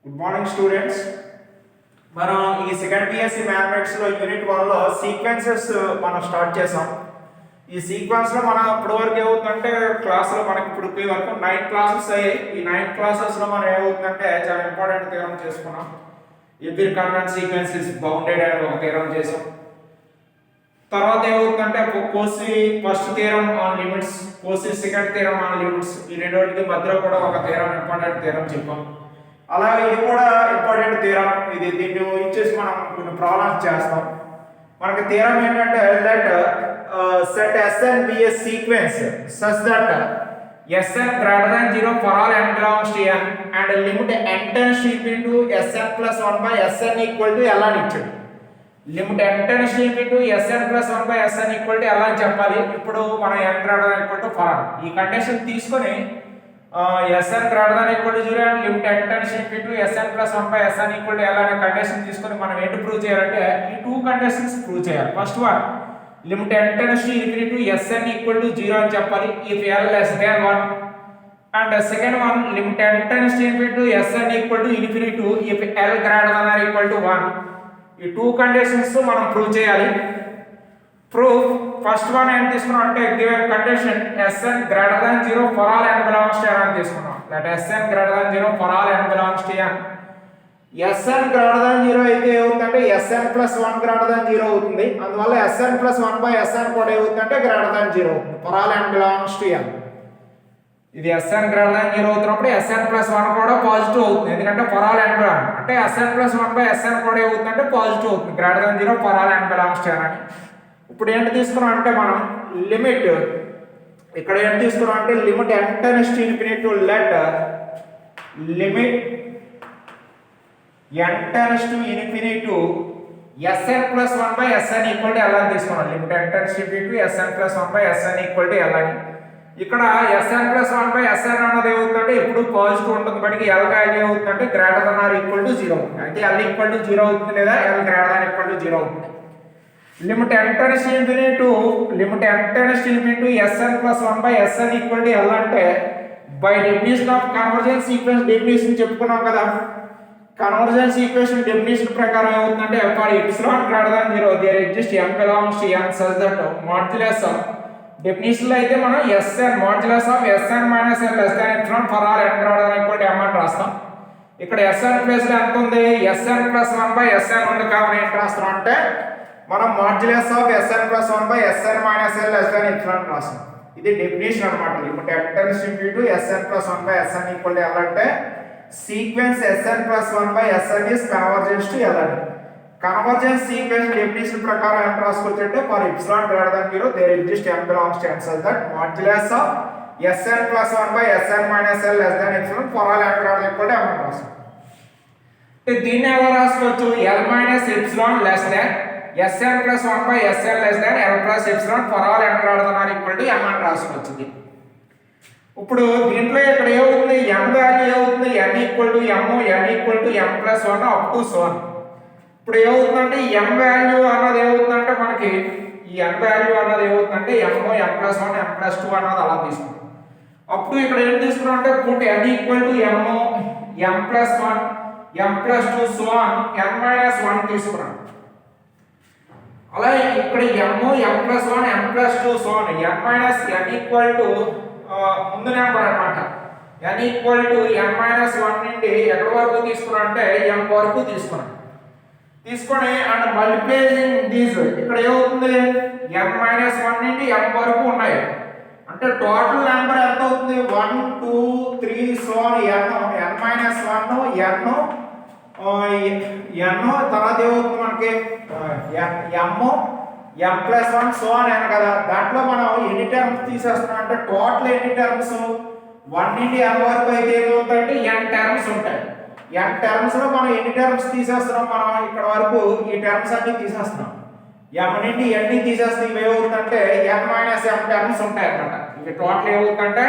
Good morning students. మనం ఈ second BSc mathematics లో యూనిట్ 1 లో సీక్వెన్సెస్ మనం స్టార్ట్ చేసాం. ఈ సీక్వెన్స్ లో మనం ఇప్పటి వరకు ఏమవుతుందంటే క్లాసులో మనకి ఇప్పుడు వరకు 9 క్లాసెస్ అయ్యాయి. ఈ 9 క్లాసెస్ లో మనం ఏమవుతుందంటే చాలా ఇంపార్టెంట్ థియరం చేసుకున్నాం. Every convent sequence is bounded అని ఒక థియరం చేసాం. తర్వాత ఏమవుతుందంటే కోసి ఫస్ట్ థియరం ఆన్ లిమిట్స్, కోసి సెకండ్ థియరం ఆన్ లిమిట్స్, ఈ రెండింటికి మధ్యలో కూడా ఒక థియరం ఇంపార్టెంట్ థియరం చెప్పాం. అలాగే ఇది కూడా ఇంపార్టెంట్ థియరం. దీన్ని ఇచ్చేసి మనం కొన్ని ప్రాబ్లమ్స్ చేస్తాం. మనకి థియరం ఏంటంటే let set Sn be a sequence such that Sn greater than 0 for all n belongs to n and limit n tends to into Sn plus 1 by Sn equal to L అని ఇచ్చాడు. Limit n tends to into Sn plus 1 by Sn equal to L అని చెప్పాలి. ఇప్పుడు మనం n greater than equal to for all ఈ condition తీసుకొని Sn greater than equal to 0 and limit n tends to into Sn plus 1 by Sn equal to L అనే condition తీసుకొని మనం ఏంటి ప్రూవ్ చేయాలంటే ఈ టూ కండిషన్స్ ప్రూవ్ చేయాలి. First one limit n tends to infinity to Sn equal to 0 అని చెప్పాలి if L less than 1 and second one limit n tends to infinity to Sn equal to infinity to if L greater than or equal to 1. ఈ two conditions మనం prove చేయాలి. Proof first one ఏం తీసుకున్నాం అంటే given condition Sn greater than 0 for all n belongs to n అని తీసుకున్నాం. let Sn greater than 0 for all n belongs to n. Sn greater than 0 అయితే ఏమవుతుందంటే Sn plus 1 greater than 0 అవుతుంది. అందువల్ల Sn plus 1 by Sn కూడా ఏమవుతుందంటే greater than 0 అవుతుంది for all n belongs to n. ఇది Sn greater than 0 అవుతున్నప్పుడు Sn plus 1 కూడా పాజిటివ్ అవుతుంది, ఎందుకంటే for all n belongs అంటే Sn plus 1 by Sn కూడా ఏమవుతుందంటే పాజిటివ్ అవుతుంది greater than 0 for all n belongs to n అని. ఇప్పుడు ఏంటి తీసుకున్నాం అంటే మనం లిమిట్ ఇక్కడ ఏంటి తీసుకున్నాం అంటే limit n tends to infinity to let limit n tends to infinity to Sn plus 1 by Sn equal to L అని తీసుకున్నాం. Limit n tends to infinity to Sn plus 1 by Sn equal to L అని. ఇక్కడ Sn plus 1 by Sn అన్నది ఏమవుతుందంటే ఎప్పుడు positive ఉంటుంది, but L value ఏమవుతుందంటే greater than are equal to 0 అవుతుంది. అయితే L ఈక్వల్ టు 0 అవుతుంది లేదా L greater than equal to 0 అవుతుంది. Limit n tends to infinity to Sn plus 1 by Sn equal to L అంటే by definition of convergence sequence definition చెప్పుకున్నాం కదా. Convergence equation definition ప్రకారం ఏమవుతుందంటే for epsilon greater than 0 there exist n belongs to n such that modulus of definition లో అయితే మనం Sn modulus of Sn minus n less than epsilon for all n greater than equal to m అని రాస్తాం. ఇక్కడ Sn place లో ఎంత ఉంది? Sn plus 1 by Sn ఉంది కాబట్టి ఏంటి రాస్తాం అంటే మనం modulus of Sn plus 1 by Sn minus n less than epsilon రాస్తాం. ఇది డెఫినిషన్ అన్నమాట. Limit n tends to infinity to Sn plus 1 by Sn equal to L అంటే sequence Sn plus 1 by Sn is convergence to L అని. Convergence sequence definition ప్రకారం ఎంత రాసుకోవచ్చు అంటే for epsilon greater than 0 there exist n belongs to n such that modulus of Sn plus 1 by Sn minus n less than epsilon for all n greater than equal to m అని రాసుకోవచ్చు. దీన్ని ఎలా రాసుకోవచ్చు? L minus epsilon less than Sn plus 1 by Sn less than L plus epsilon for all n greater than are equal to m అని రాసుకోవచ్చు. ఇప్పుడు దీంట్లో ఇక్కడ ఏమవుతుంది? n వాల్యూ ఏమవుతుంది? n equal to m, n equal to m plus 1 up to so on. ఇప్పుడు ఏమవుతుందంటే m value అన్నది ఏమవుతుందంటే మనకి ఈ n వాల్యూ అన్నది ఏమవుతుందంటే m, m plus 1, m plus 2 అన్నది అలా తీసుకున్నాం. అప్పుడు ఇక్కడ ఏం తీసుకున్నాం అంటే put n equal to m, m plus 1, m plus 2 so on n minus 1 తీసుకున్నాం. అలా ఇక్కడ m, m plus 1, m plus 2 so on n minus n equal to ముందు నెంబర్ అన్నమాట. n equal to n minus 1 నుండి ఎక్కడి వరకు తీసుకున్నాం అంటే m వరకు తీసుకున్నాం. తీసుకొని అండ్ మల్టిప్లైయింగ్ దీస్ ఇక్కడ ఏమవుతుంది? n మైనస్ 1 నుండి m వరకు ఉన్నాయి అంటే టోటల్ నెంబర్ ఎంత అవుతుంది? 1 2 3 సో n మైనస్ 1 n తర్వాత ఏమవుతుంది మనకి m ప్లస్ 1 సో అని కదా. దాంట్లో మనం ఎన్ని టర్మ్స్ తీసేస్తున్నాం అంటే టోటల్ ఎన్ని టర్మ్స్ 1 నుండి m వరకు అయితే ఏమవుతాయంటే n టర్మ్స్ ఉంటాయి. n టర్మ్స్ లో మనం ఎన్ని టర్మ్స్ తీసేస్తున్నాం? మనం ఇక్కడ వరకు ఈ టర్మ్స్ అన్ని తీసేస్తున్నాం. m నుండి n ని తీసేస్తే ఇవి ఏమవుతుందంటే n మైనస్ m టర్మ్స్ ఉంటాయి అన్నమాట. ఇవి టోటల్ ఏమవుతుందంటే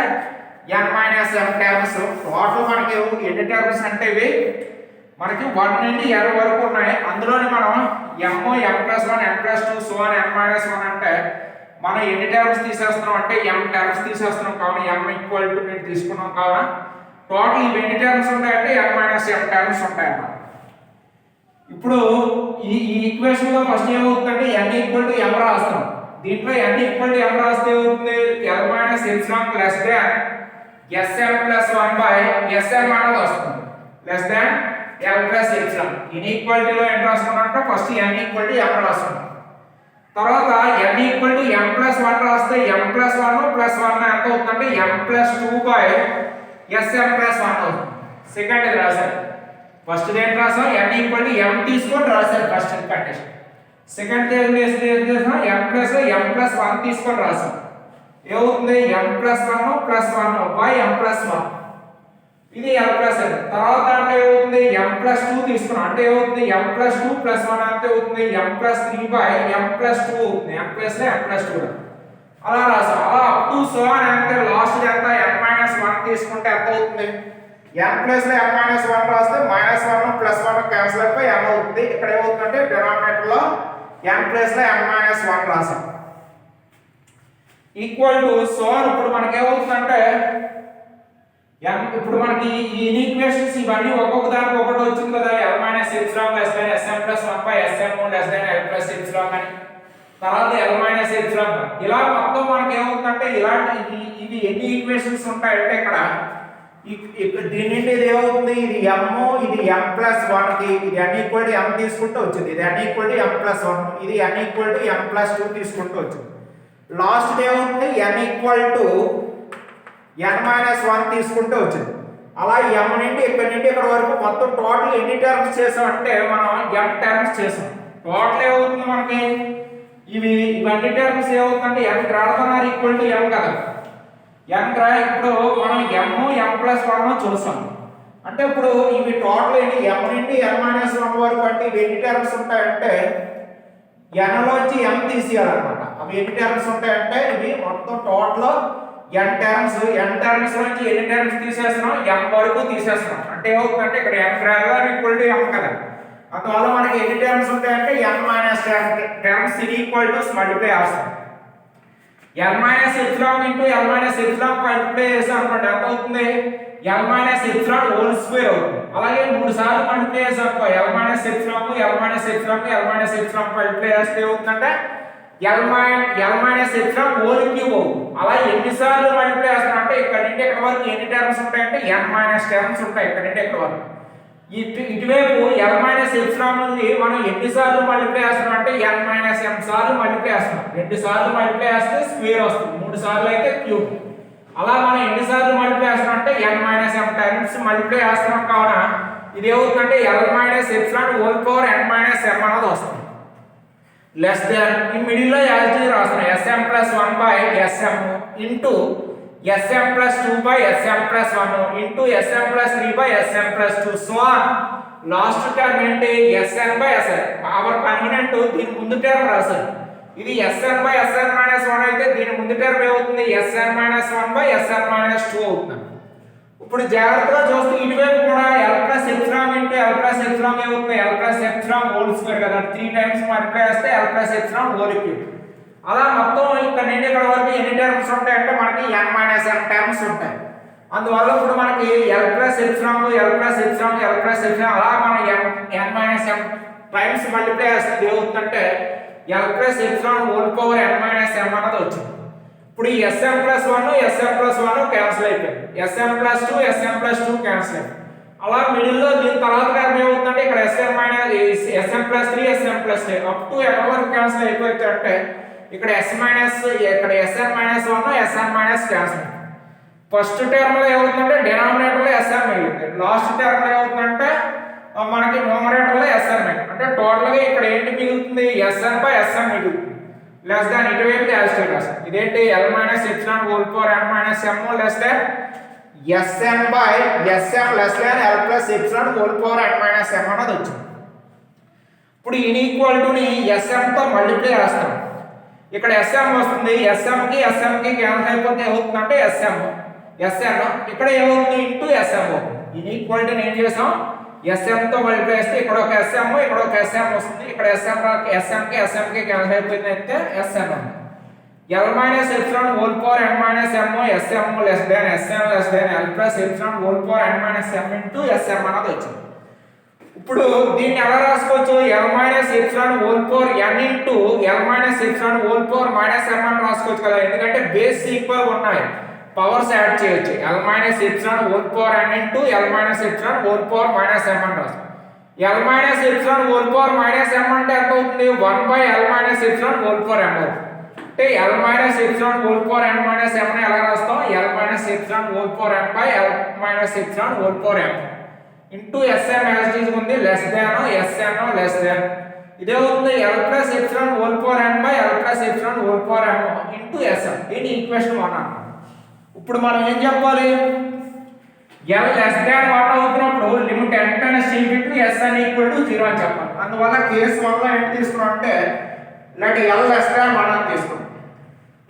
n minus m terms. Total మనకి ఎన్ని టర్మ్స్ అంటే ఇవి మనకి 1 నుండి n వరకు ఉన్నాయి. అందులోని మనం m, m plus 1, m plus 2 so on n minus 1 అంటే మనం ఎన్ని టర్మ్స్ తీసేస్తున్నాం అంటే m టర్మ్స్ తీసేస్తున్నాం. కావున m ఈక్వల్ టు తీసుకున్నాం. కావున టోటల్ ఇవి ఎన్ని టర్మ్స్ ఉంటాయంటే n మైనస్ m టర్మ్స్ ఉంటాయి అన్నమాట. ఇప్పుడు ఈ ఈక్వేషన్ లో ఫస్ట్ ఏమవుతుందంటే n ఈక్వల్ టు m రాస్తాం. దీంట్లో n ఈక్వల్ టు m రాస్తే ఏమవుతుంది l minus epsilon less than sm plus 1 by sm అనేది వస్తుంది less than l plus epsilon. ఇన్ఈక్వాలిటీలో ఎంత రాసుకున్నామంటే first n equal to m రాసుకున్నాం. తర్వాత n equal to m plus 1 రాస్తే m ప్లస్ 1 ప్లస్ 1 ఎంత అవుతుందంటే m plus 2 by sm plus 1 అవుతుంది. సెకండ్ ఇది రాశారు. ఫస్ట్ దేని రాసాం n ఈక్వల్ టు m తీసుకొని రాశారు ఫస్ట్ కండిషన్. సెకండ్ ఏం చేసాం m ప్లస్ 1 తీసుకొని రాసాం. ఏమవుతుంది m plus 1 plus 1 by m plus 1 ఇది l ప్లస్ n. తర్వాత అంటే ఏమవుతుంది m ప్లస్ 2 తీసుకున్నాం అంటే ఏమవుతుంది m ప్లస్ 2 ప్లస్ 1 అంటే అవుతుంది m plus 3 by m plus 2 అవుతుంది. m ప్లస్ m ప్లస్ 2 అలా రాసాం. అలా అప్ టు సో అని అంటే లాస్ట్ ఎంత n మైనస్ 1 తీసుకుంటే ఎంత అవుతుంది m ప్లస్ లో m మైనస్ 1 రాస్తే మైనస్ 1 ప్లస్ 1 క్యాన్సిల్ అయిపోయి m అవుతుంది. ఇక్కడ ఏమవుతుందంటే డినామినేటర్ లో m ప్లస్ లో m మైనస్ 1 రాసాం ఈక్వల్ టు సో అని. ఇప్పుడు మనకి ఏమవుతుందంటే ఇప్పుడు మనకి ఈ ఈక్వేషన్స్ ఇవన్నీ ఒక్కొక్క దానికి ఒకటి వచ్చింది కదా l minus epsilon less than sm plus 1 by sm less than l plus epsilon అని. తర్వాత l మైనస్ ఎప్సిలాన్ ఇలా మొత్తం మనకి ఏమవుతుందంటే ఇలాంటి ఇవి ఎన్ని ఈక్వేషన్స్ ఉంటాయంటే ఇక్కడ దీని నుండి ఇది ఏమవుతుంది ఇది m ఇది m ప్లస్ 1 కి ఇది n ఈక్వల్ టు m తీసుకుంటూ వచ్చింది. ఇది n equal to m plus 1 ఇది n equal to m plus 2 తీసుకుంటూ వచ్చింది. లాస్ట్ ఏమవుతుంది n equal to n minus 1 తీసుకుంటూ వచ్చింది. అలా m నుండి ఇక్కడ నుండి ఇక్కడ వరకు మొత్తం టోటల్ ఎన్ని టర్మ్స్ చేసామంటే మనం m టర్మ్స్ చేసాం. టోటల్ ఏమవుతుంది మనకి ఇవన్నీ టర్మ్స్ ఏమవుతుందంటే n greater than or equal to m కదా. ఇప్పుడు మనం m ప్లస్ 1 చూసాం అంటే ఇప్పుడు ఇవి టోటల్ ఏంటి m నుండి n మైనస్ 1 వరకు అంటే ఇవి ఎన్ని టర్మ్స్ ఉంటాయంటే n లోంచి m తీసేయాలన్నమాట. అవి ఎన్ని టర్మ్స్ ఉంటాయంటే ఇవి మొత్తం టోటల్ n టర్మ్స్ నుంచి ఎన్ని టర్మ్స్ తీసేస్తున్నాం m వరకు తీసేస్తున్నాం అంటే ఏమవుతుందంటే ఇక్కడ m greater than equal to m కదా. అందువల్ల మనకి ఎన్ని టర్మ్స్ ఉంటాయంటే n minus terms equal to multiply చేస్తాం. l minus epsilon into l minus epsilon multiply చేసాం అనుకోండి ఎంత అవుతుంది l minus epsilon whole square అవుతుంది. అలాగే 3 సార్లు మల్టిప్లై చేసాం అనుకో l minus epsilon l minus epsilon l minus epsilon multiply చేస్తే ఏమవుతుందంటే l minus epsilon whole cube అవుతుంది. అలా ఎన్ని సార్లు మల్టిప్లై చేస్తాం అంటే ఇక్కడ నుండి ఇక్కడ వరకు ఎన్ని టర్మ్స్ ఉంటాయంటే n మైనస్ టర్మ్స్ ఉంటాయి ఇక్కడ నుండి ఇక్కడ వరకు. ఇటువైపు l మైనస్ ఎప్సిలాన్ నుండి మనం ఎన్ని సార్లు మల్టిప్లై చేస్తాం అంటే n మైనస్ m సార్లు మల్టిప్లై చేస్తాం. 2 సార్లు మల్టిప్లై చేస్తే స్క్వేర్ వస్తుంది, 3 సార్లు అయితే క్యూబ్. అలా మనం ఎన్ని సార్లు మల్టిప్లై చేస్తాం అంటే n minus m times multiply చేస్తున్నాం కావున ఇది ఏమవుతుందంటే l minus epsilon whole power n minus m అనేది వస్తుంది. లెస్ దాన్ ఈ మిడిల్ లో యాజిటీ రాస్తున్నాం sm plus 1 by sm into sm plus 2 by sm plus 1 into sm plus 3 by sm plus 2 so on. Last term ఏంటి sn by sn. Our convenient దీని ముందు term రాశారు. ఇది sn బై sn మైనస్ 1 అయితే దీని ముందు టర్మ్ ఏమవుతుంది sn minus 1 by sn minus 2 అవుతుంది. ఇప్పుడు జాగ్రత్తగా చూస్తే ఇటువైపు కూడా l plus epsilon into l plus epsilon ఏమవుతుంది l plus epsilon whole square కదా. 3 టైమ్స్ మల్టిప్లై చేస్తే l plus epsilon whole cube. అలా మొత్తం ఇక్కడ నుండి ఇక్కడ వరకు ఎన్ని టర్మ్స్ ఉంటాయంటే మనకి n మైనస్ m టర్మ్స్ ఉంటాయి. అందువల్ల ఇప్పుడు మనకి l plus epsilon l plus epsilon l plus epsilon అలా మనం n minus m times multiply చేస్తే ఏమవుతుందంటే l plus epsilon whole power n minus m అనేది వచ్చింది. ఇప్పుడు ఈ sm ప్లస్ 1 క్యాన్సిల్ అయిపోయింది. sm plus 2 sm plus 2 cancel అయింది. అలా మిడిల్ లో దీని తర్వాత టర్మ్ ఏమవుతుందంటే ఇక్కడ sm minus sm plus 3 sm plus 3 up to ఎక్కడ వరకు క్యాన్సిల్ అయిపోయింది అంటే ఇక్కడ s మైనస్ ఇక్కడ sm minus 1 sm minus cancel. First term లో ఏమవుతుందంటే డినామినేటర్ లో sm మిగులుతుంది. లాస్ట్ టర్మ్ లో ఏమవుతుందంటే మనకి న్యూమరేటర్ లో sm అంటే టోటల్ గా ఇక్కడ ఏంటి మిగులుతుంది sn బై sm మిగులుతుంది. లెస్ దాన్ ఇటువైపు యాజిటీ రాస్తాం. ఇదేంటి l minus epsilon whole power n minus m less than sn by sm less than l plus epsilon whole power n minus m అనేది వచ్చింది. ఇప్పుడు ఇన్ఈక్వాలిటీని sm తో మల్టిప్లై చేస్తాం. ఇక్కడ sm వస్తుంది, sm కి క్యాన్సిల్ అయిపోతే ఏమవుతుందంటే sn ఇక్కడ ఏమవుతుంది ఇంటూ sm అవుతుంది. ఇన్ఈక్వాలిటీని ఏం చేసాం sm తో మల్టిప్లై చేస్తే ఇక్కడ ఒక sm ఇక్కడ ఒక sm వస్తుంది. ఇక్కడ sm కి క్యాన్సిల్ అయిపోయింది అయితే sm ఉంది. L minus epsilon whole power n minus m Sm less than Sn less than L plus epsilon whole power n minus m into Sm అన్నది వచ్చింది. ఇప్పుడు దీన్ని ఎలా రాసుకోవచ్చు? L minus epsilon whole power n into L minus epsilon whole power minus m అని రాసుకోవచ్చు కదా, ఎందుకంటే బేస్ ఈక్వల్ ఉన్నాయి, పవర్స్ యాడ్ చేయొచ్చు. L minus epsilon whole power n into L minus epsilon whole power minus m అని రాసుకోవచ్చు. L minus epsilon whole power minus m అంటే ఎంత అవుతుంది? 1 by L minus epsilon whole power m అవుతుంది. అంటే L minus epsilon whole power n minus m ని ఎలా రాస్తాం? L minus epsilon whole power m by L minus epsilon whole power m into Sm as it is ఉంది, less than Sn less than ఇదే అవుతుంది L plus epsilon whole power n by L plus epsilon whole power m into Sm. దీని equation 1 అన్నమాట. ఇప్పుడు మనం ఏం చెప్పాలి? L less than 1 అవుతున్నప్పుడు limit n times Cp to Sn equal to 0 అని చెప్పాలి. అందువల్ల కేస్ 1 లో ఏంటి తీసుకున్నాం అంటే ఇలాంటి L less than 1 అని తీసుకున్నాం.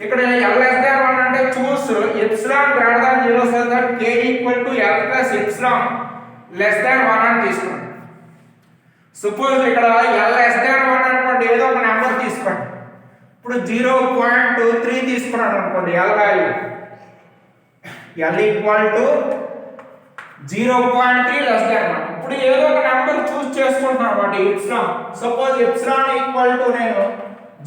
ఇక్కడ L less than 1 అంటే choose epsilon greater than 0 so that k equal to L plus epsilon less than 1 అని తీసుకున్నాం. సపోజ్ ఇక్కడ L less than 1 అనుకోండి, ఏదో ఒక నెంబర్ తీసుకోండి. ఇప్పుడు 0.3 తీసుకున్నాను అనుకోండి L value, L equal to 0.3 less than 1. ఇప్పుడు ఏదో ఒక నెంబర్ చూస్ చేసుకుంటున్నాను అన్నమాట epsilon. Suppose epsilon equal to నేను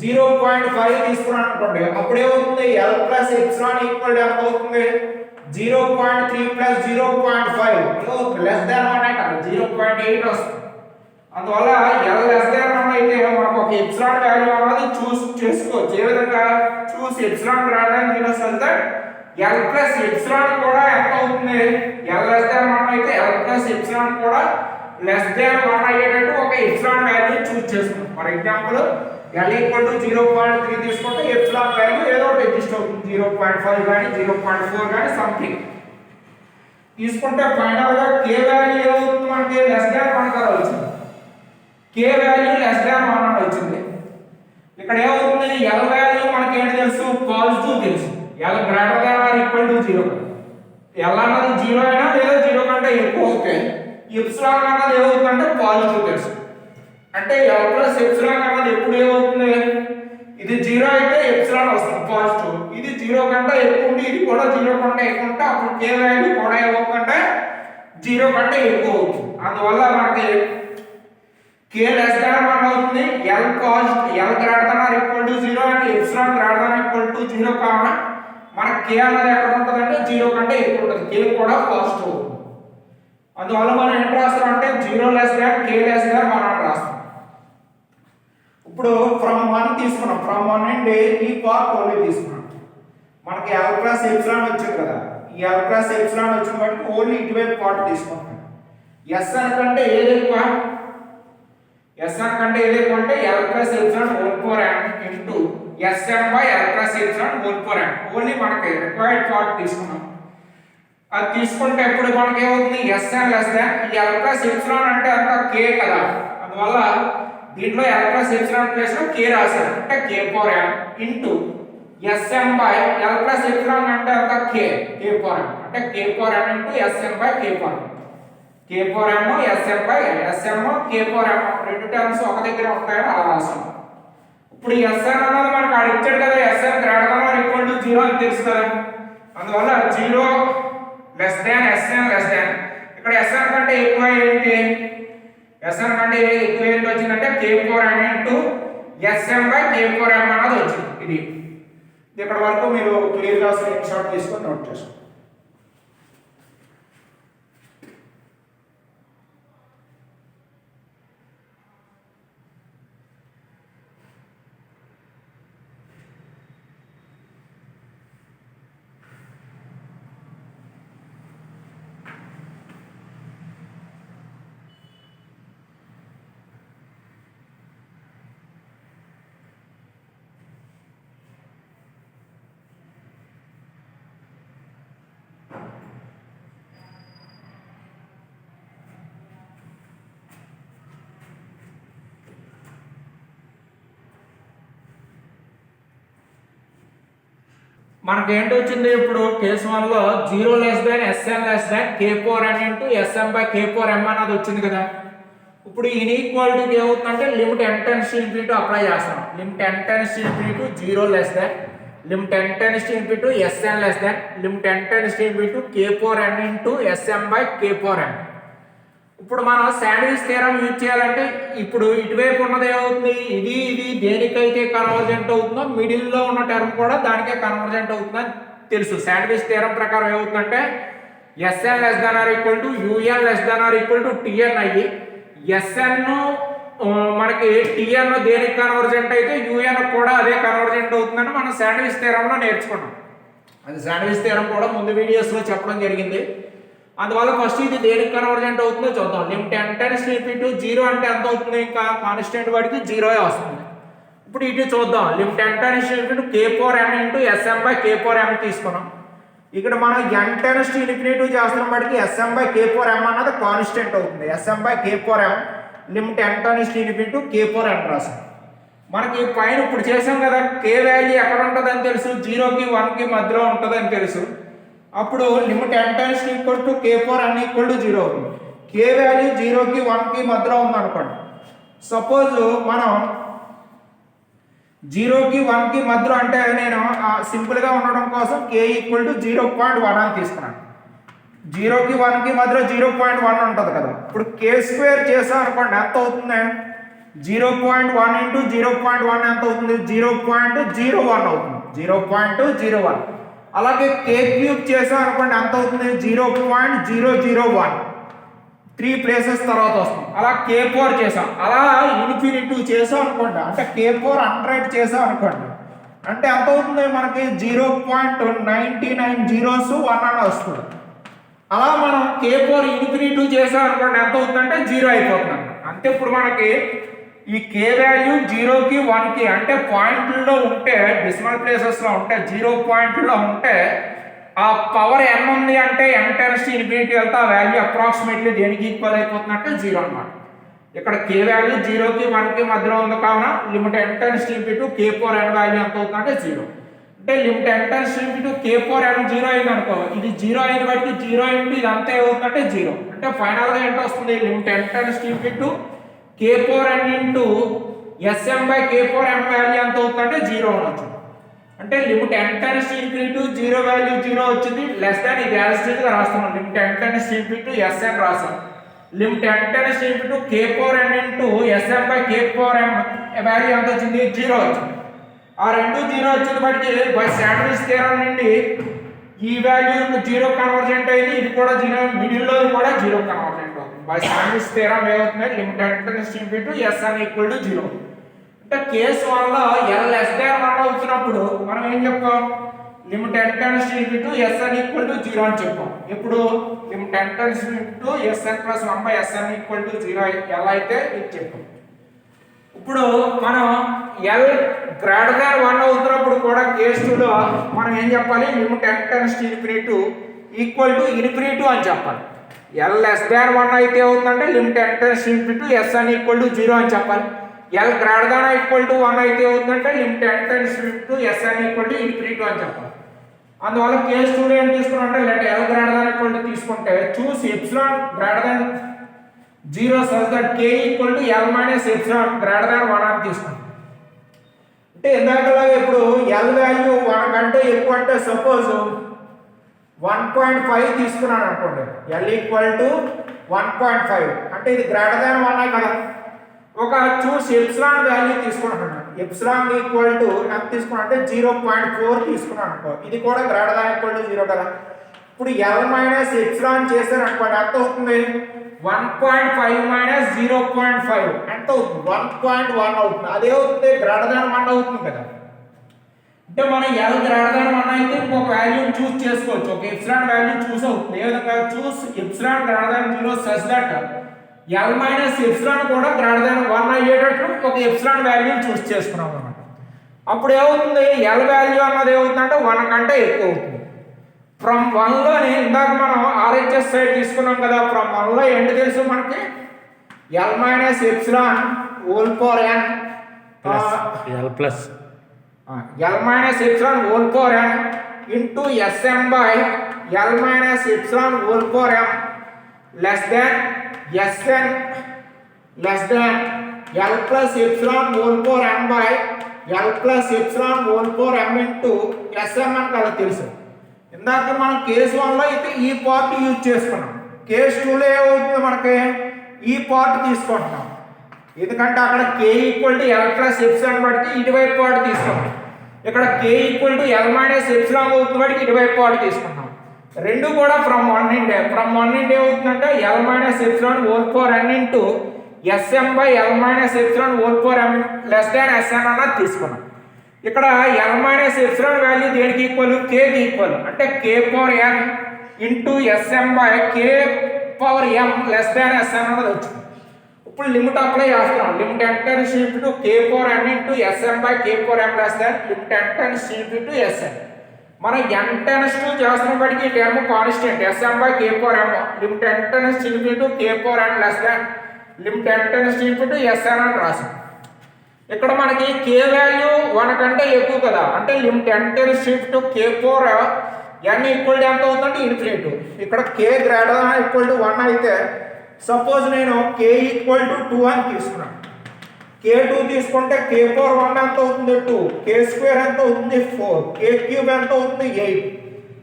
0.5 తీసుకున్నాను అనుకోండి, అప్పుడు ఏమవుతుంది? L plus epsilon equal to ఎంత అవుతుంది? 0.3 ప్లస్ 0.5 లెస్ దాన్ 1 అంటే 0.8 వస్తుంది. అందువల్ల L లెస్ దాన్ 1 అయితే మనకు ఒక ఎప్సిలాన్ వాల్యూ అనేది చూస్ చేసుకోవచ్చు. ఏ విధంగా? Choose epsilon greater than 0 so that L plus epsilon కూడా ఎంత అవుతుంది? L లెస్ దాన్ 1 అయితే L ప్లస్ ఎప్సిలాన్ కూడా లెస్ దాన్ 1 అయ్యేటట్టు ఒక ఎప్సిలాన్ వాల్యూ చూస్ చేసుకుంటాం. For example L equal to 0.3 తీసుకుంటే ఎప్సిలాన్ వాల్యూ ఏదో ఒకటి అడ్జస్ట్ అవుతుంది, 0.5 కానీ 0.4 కానీ సంథింగ్ తీసుకుంటే ఫైనల్ గా k వాల్యూ ఏమవుతుంది? మనకి లెస్ దాన్ 1 గా వచ్చింది. k వాల్యూ లెస్ దాన్ 1 అని వచ్చింది. ఇక్కడ ఏమవుతుంది? L వాల్యూ మనకి ఏంటి తెలుసు? పాజిటివ్ తెలుసు. L greater than or equal to 0. L అన్నది 0 అయినా లేదా 0 కంటే ఎక్కువ అవుతే ఎప్సిలాన్ అన్నది ఏమవుతుందంటే పాజిటివ్ తెలుసు. అంటే L ప్లస్ ఎప్సిలాన్ అన్నది ఎప్పుడు ఏమవుతుంది? ఇది 0 అయితే ఎప్సిలాన్ వస్తుంది పాజిటివ్, ఇది 0 కంటే ఎక్కువ ఉండి ఇది కూడా 0 కంటే ఎక్కువ ఉంటే అప్పుడు k వాల్యూ కూడా ఏమవుతుందంటే 0 కంటే ఎక్కువ అవుతుంది. అందువల్ల మనకి k లెస్ దాన్ 1 అవుతుంది. L positive, L greater than or equal to 0 and epsilon greater than equal to 0 కావున మనకి k అన్నది ఎక్కడ ఉంటుందంటే 0 కంటే ఎక్కువ ఉంటుంది, k కూడా పాజిటివ్ అవుతుంది. అందువల్ల మనం ఏం రాస్తాం అంటే 0 less than k less than 1 అని రాస్తాం. ఇప్పుడు ఫ్రమ్ 1 తీసుకున్నాం, ఫ్రమ్ 1 నుండి ఈ పార్ట్ ఓన్లీ తీసుకున్నాం. మనకి L ప్లస్ ఎప్సిలాన్ వచ్చింది కదా, ఈ L ప్లస్ ఎప్సిలాన్ వచ్చిన బట్టి ఓన్లీ ఇటువైపు పార్ట్ తీసుకుంటాం. Sn కంటే ఏది ఎక్కువ? Sn కంటే ఏది ఎక్కువ అంటే L plus epsilon whole power n into Sm by L plus epsilon whole power n. Only మనకి రిక్వైర్డ్ పార్ట్ తీసుకున్నాం. అది తీసుకుంటే ఇప్పుడు మనకి ఏమవుతుంది? Sn లెస్ దాన్ ఈ L ప్లస్ ఎప్సిలాన్ అంటే అంత k కదా, అందువల్ల దీంట్లో L ప్లస్ ఎప్సిలాన్ ప్లేస్ లో k రాశాను అంటే k power m into Sm by L plus epsilon అంటే అంత k పవర్ m అంటే k power m into Sm by k power m. k power m Sm by Sm k power m రెండు terms ఒక దగ్గర ఉంటాయని అలా రాసాను. ఇప్పుడు Sn అన్నది మనకు అడిగాడు కదా, Sn greater than or equal to 0 అని తెలుసు కదా, అందువల్ల 0 లెస్ దాన్ Sn లెస్ దాన్ ఇక్కడ Sn కంటే ఎక్కువ ఏంటి? Sn కంటే ఎక్కువ ఏంటి వచ్చిందంటే k power m into Sm by k power m అన్నది వచ్చింది. ఇది ఇక్కడ వరకు మీరు క్లియర్ గా స్క్రీన్ షాట్ తీసుకొని నోట్ చేసుకోండి. మనకి ఏంటి వచ్చింది? ఇప్పుడు కేసు 1 లో 0 less than Sn less than k power n into Sm by k power m అనేది వచ్చింది కదా. ఇప్పుడు ఇన్ఈక్వాలిటీకి ఏమవుతుందంటే limit n tends to infinity apply చేస్తాం. Limit n tends to infinity 0 less than limit n tends to infinity Sn less than limit n tends to infinity k power n into Sm by k power n. ఇప్పుడు మనం sandwich theorem use చేయాలంటే ఇప్పుడు ఇటువైపు ఉన్నది ఏమవుతుంది, ఇది ఇది దేనికైతే convergent అవుతుందో మిడిల్లో ఉన్న టర్మ్ కూడా దానికే కన్వర్జెంట్ అవుతుందని తెలుసు. శాండ్విచ్ థియరం ప్రకారం ఏమవుతుందంటే Sn less than or equal to Un less than or equal to Tn అయ్యి Sn మనకి Tn దేనికి కన్వర్జెంట్ అయితే Un కూడా అదే కన్వర్జెంట్ అవుతుందని మనం శాండ్విచ్ థియరంలో నేర్చుకున్నాం. అది శాండ్విచ్ థియరం కూడా ముందు వీడియోస్లో చెప్పడం జరిగింది. అందువల్ల ఫస్ట్ ఇది దేనికి కన్వర్జెంట్ అవుతుందో చూద్దాం. Limit n tends to infinity 0 అంటే ఎంత అవుతుంది, ఇంకా కాన్స్టెంట్ వాడికి 0 వస్తుంది. ఇప్పుడు ఇది చూద్దాం. Limit n tends to infinity k power m into Sm by k power m తీసుకున్నాం. ఇక్కడ మనం n టెన్స్ టు ఇన్ఫినిటీ చేస్తున్న వాటికి Sm by k power m అన్నది కాన్స్టెంట్ అవుతుంది. Sm by k power m limit n tends to infinity k power m రాసాం. మనకి పైన ఇప్పుడు చేసాం కదా, k వాల్యూ ఎక్కడ ఉంటుందని తెలుసు, 0కి 1కి మధ్యలో ఉంటుందని తెలుసు. అప్పుడు limit n tends equal to k power n equal to 0 అవుతుంది. k వాల్యూ 0కి 1కి మధ్యలో ఉందనుకోండి. సపోజ్ మనం 0కి 1కి మధ్యలో అంటే నేను సింపుల్గా ఉండడం కోసం k ఈక్వల్ టు 0.1 అని తీసుకున్నాను. 0కి 1కి మధ్యలో 0.1 ఉంటుంది కదా. ఇప్పుడు k స్క్వేర్ చేసాం అనుకోండి, ఎంత అవుతుంది, 0.1 ఇంటూ 0.1 ఎంత అవుతుంది, 0.01 అవుతుంది. 0.01. అలాగే k క్యూబ్ చేసాం అనుకోండి, ఎంత అవుతుంది, 0.001. 3 ప్లేసెస్ తర్వాత వస్తుంది. అలా k పవర్ చేసాం, అలా ఇన్ఫినిటీ చేసాం అనుకోండి, అంటే k పవర్ 100 చేసాం అనుకోండి, అంటే ఎంత అవుతుంది మనకి 0.99 జీరోస్ 1 అని వస్తుంది. అలా మనం k పవర్ ఇన్ఫినిటీ చేసాం అనుకోండి, ఎంత అవుతుందంటే 0 అయిపోతుంది. అంతే ఇప్పుడు మనకి ఈ k వాల్యూ 0కి 1కి అంటే పాయింట్లలో ఉంటే, డెసిమల్ ప్లేసెస్లో ఉంటే, 0 పాయింట్లో ఉంటే ఆ పవర్ n ఉంది అంటే n టెన్స్ టు ఇన్ఫినిటీ వెళ్తే ఆ వాల్యూ అప్రాక్సిమేట్లీ దేనికి ఈక్వల్ అయిపోతుంది అంటే 0 అన్నమాట. ఇక్కడ k వాల్యూ 0కి 1కి మధ్యలో ఉంది కావున limit n tends to infinity k power n value ఎంత అవుతుందంటే 0. అంటే limit n tends to infinity k power n 0 అయింది అనుకో, ఇది 0 అయిన బట్టి 0 ఇంటూ ఇది అంతా ఏమవుతుందంటే 0. అంటే ఫైనల్గా ఎంత వస్తుంది, limit n tends to infinity k power n into Sm by k power m value ఎంత అవుతుందంటే 0 అనొచ్చు. అంటే limit n tends to infinity 0 value 0 వచ్చింది, లెస్ దాన్ ఇది యాజ్ ఇట్ గా రాస్తున్నాం. Limit n tends to infinity Sn రాసాం. Limit n tends to infinity k power n into Sm by k power m value ఎంత వచ్చింది, 0 వచ్చింది. ఆ రెండు 0 వచ్చిన బట్టి బై శాండ్విచ్ థియరం నుండి ఈ వాల్యూ 0 కన్వర్జెంట్ అయింది, ఇది కూడా 0, మిడిల్లో కూడా 0 కన్వర్జెంట్ అవుతుంది. బై శాండ్విచ్ థియరం ఏమవుతుంది, limit n tends to infinity Sn equal to 0. అంటే కేసు 1లో l లెస్ దాన్ 1 అవుతున్నప్పుడు మనం ఏం చెప్పాం, limit n tends to infinity Sn equal to 0 అని చెప్పాం. ఇప్పుడు limit n tends to infinity Sn plus 1 by Sn equal to 0 ఎలా అయితే ఇది చెప్పాం. ఇప్పుడు మనం l గ్రేటర్ దాన్ 1 అవుతున్నప్పుడు కూడా కేసు 2లో మనం ఏం చెప్పాలి, limit n tends to infinity equal to infinity అని చెప్పాలి. l లెస్ దాన్ 1 అయితే అవుతుందంటే limit n tends to infinity Sn equal to 0 అని చెప్పాలి. l greater than equal to 1 అయితే అవుతుందంటే limit n tends to infinity Sn equal to infinity అని చెప్పాలి. అందువల్ల కేసు 2లో ఏం తీసుకున్నాం అంటే l greater than equal to తీసుకుంటే choose epsilon greater than 0 such that k equal to l minus epsilon greater than 1 అని తీసుకుంటాం. అంటే ఇందాకలాగా ఇప్పుడు l వాల్యూ 1 కంటే ఎక్కువ అంటే సపోజ్ 1.5 తీసుకున్నాను అనుకోండి, l ఈక్వల్ టు 1.5 అంటే ఇది గ్రేటర్ దాన్ 1 కదా. ఒక చూస్ ఎప్సిలాన్ వాల్యూ తీసుకున్నాను, ఎప్సిలాన్ ఈక్వల్ టు ఎంత తీసుకున్నా అంటే 0.4 తీసుకున్నాను అనుకో, ఇది కూడా గ్రేటర్ దాన్ ఈక్వల్ టు 0 కదా. ఇప్పుడు l మైనస్ ఎప్సిలాన్ చేశారు అనుకోండి, ఎంత అవుతుంది, 1.5 మైనస్ 0.5 ఎంత అవుతుంది, 1.1 అవుతుంది. అదే అవుతుంది గ్రేటర్ దాన్ 1 అవుతుంది కదా. అంటే మనం l గ్రేటర్ దాన్ 1 అయితే ఇంకొక వాల్యూ చూస్ చేసుకోవచ్చు, ఒక ఎప్సిలాన్ వాల్యూ చూస్ అవుతుంది. ఏ విధంగా choose epsilon greater than 0 such that l minus epsilon కూడా గ్రేటర్ దాన్ 1 అయ్యేటట్లు ఒక ఎప్సిలాన్ వాల్యూ చూస్ చేసుకున్నాం అన్నమాట. అప్పుడు ఏమవుతుంది, l వాల్యూ అన్నది ఏమవుతుందంటే 1 కంటే ఎక్కువ అవుతుంది. ఫ్రమ్ 1లోనే ఇందాక మనం RHS సైడ్ తీసుకున్నాం కదా, ఫ్రమ్ 1లో ఏంటి తెలుసు మనకి, l minus epsilon whole power n l plus l minus epsilon whole power n into Sm by l minus epsilon whole power m less than Sn less than l plus epsilon whole power n by L plus epsilon whole power m into S M మనకు అలా తెలుసు. ఇందాక మనం case 1లో అయితే ఈ part use చేసుకున్నాం. Case 2లో ఏమవుతుంది మనకి ఈ పార్ట్ తీసుకుంటున్నాం. ఎందుకంటే అక్కడ k equal to L plus epsilon బట్టి ఇటువైపు పార్ట్ తీసుకున్నాం. ఇక్కడ k equal to L minus epsilon అవుతుంది బట్టి ఇటువైపు పార్ట్ తీసుకున్నాం. రెండు కూడా ఫ్రమ్ వన్ నుండి ఏమవుతుందంటే L minus epsilon whole power n into S M by L minus epsilon whole power m less than S N అన్నది తీసుకున్నాం. ఇక్కడ ఎల్ మైనస్ ఎప్సిలాన్ వాల్యూ దేనికి ఈక్వల్ కేకి ఈక్వల్ అంటే k power n into S M by k power m less than S N అన్నది వచ్చింది. ఇప్పుడు limit apply చేస్తున్నాం. Limit n tends to k power n into S M by k power m less than limit n tends to SN. మనం n tends to చేస్తున్న బట్టి ఈ term constant S M by k power m limit n tends to k power n less than limit n tends to S N అని రాసాం. ఇక్కడ మనకి k value 1 కంటే ఎక్కువ కదా, అంటే limit n tends to k power n equal to ఎంత అవుతుందంటే ఇన్ఫినిటీ. ఇక్కడ k greater than equal to 1 అయితే సపోజ్ నేను k ఈక్వల్ టు 2 అని తీసుకున్నాను. k 2 తీసుకుంటే k పవర్ 1 ఎంత అవుతుంది 2, k స్క్వేర్ ఎంత అవుతుంది 4, k క్యూబ్ ఎంత అవుతుంది 8.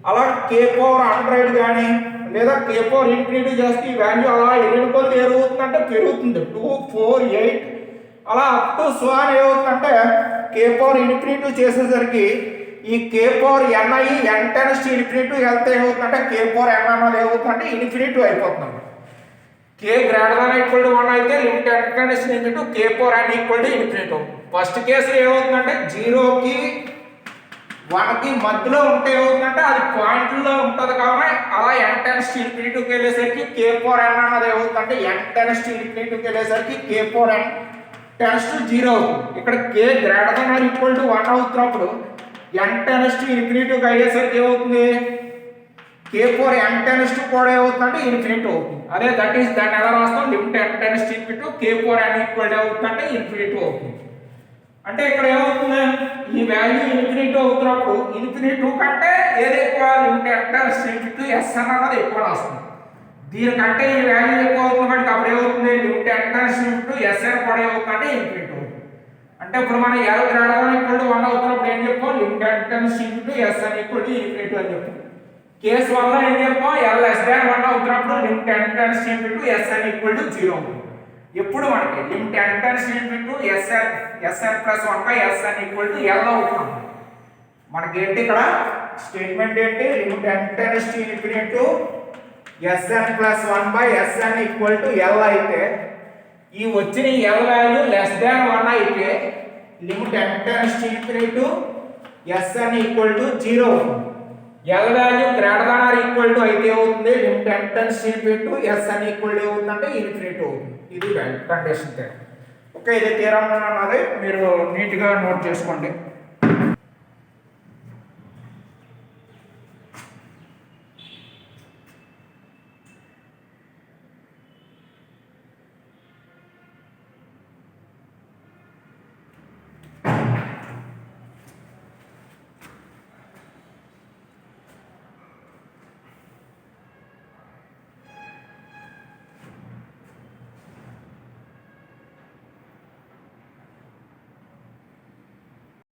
అలా k పవర్ 100 కానీ లేదా k పవర్ ఇన్ఫినిటీ చేస్తే ఈ వాల్యూ అలా ఎన్ని కొద్ది ఏమవుతుందంటే పెరుగుతుంది 2, 4, 8 అలా అప్ టు స్వాన్ ఏమవుతుందంటే k పవర్ ఇన్ఫినిటీ చేసేసరికి ఈ k పవర్ n అయ్యి n టెన్స్ టు ఇన్ఫినిటీ వెళ్తే ఏమవుతుందంటే k పవర్ n అన్నది ఏమవుతుందంటే ఇన్ఫినిటీ అయిపోతుంది. k greater than equal to 1 అయితే limit n tends to k power n equal to infinity. First కేసులో ఏమవుతుందంటే 0కి 1కి మధ్యలో ఉంటే ఏమవుతుందంటే అది పాయింట్లో ఉంటుంది కాబట్టి అలా n టెన్స్ టు ఇన్ఫినిటీకి వెళ్ళేసరికి k పవర్ n అన్నది ఏమవుతుందంటే n టెన్స్ టు ఇన్ఫినిటీకి వెళ్ళేసరికి k power n tends to 0 అవుతుంది. ఇక్కడ k greater than or equal to 1 అవుతున్నప్పుడు n టెన్స్ టు ఇన్ఫినిటీకి అయ్యేసరికి ఏమవుతుంది k power n tends to కూడా ఏమవుతుందంటే ఇన్ఫినిటీ అవుతుంది. అదే దాన్ని ఎలా రాస్తాం limit n tends to infinity k power n equal అవుతుందంటే ఇన్ఫినిటీ అవుతుంది. అంటే ఇక్కడ ఏమవుతుంది ఈ వాల్యూ ఇన్ఫినిటీ అవుతున్నప్పుడు ఇన్ఫినిటీ కంటే ఏది ఎక్కువ limit n tends to infinity S N అన్నది ఎక్కువ వస్తుంది. దీనికంటే ఈ వాల్యూ ఎక్కువ అవుతుంది కాబట్టి అప్పుడు ఏమవుతుంది limit n tends to S N కూడా ఏమవుతుందంటే ఇన్ఫినిటీ అవుతుంది. అంటే ఇప్పుడు మనం l greater than equal to 1 అవుతున్నప్పుడు ఏం చెప్పాం limit n tends to S N equal to infinity అని చెప్పాం. కేసు 1లో ఏం చెప్పాం l లెస్ దాన్ 1 అవుతున్నప్పుడు limit n tends to S N equal to 0 అవుతుంది. ఎప్పుడు మనకి limit n tends to S N plus 1 by S N equal to l అవుతుంది. మనకి ఏంటి ఇక్కడ స్టేట్మెంట్ ఏంటి limit n tends to infinity S N plus 1 by S N equal to l అయితే ఈ వచ్చిన l వాల్యూ లెస్ దాన్ 1 అయితే limit n tends to infinity S N equal to 0 అవుతుంది. l value greater than or equal to అయితే అవుతుంది limit n tends to infinity S N equal to అవుతుందంటే infinity అవుతుంది. ఇది కండిషన్. ఓకే, ఇది థియరం అన్నది మీరు నీట్గా నోట్ చేసుకోండి.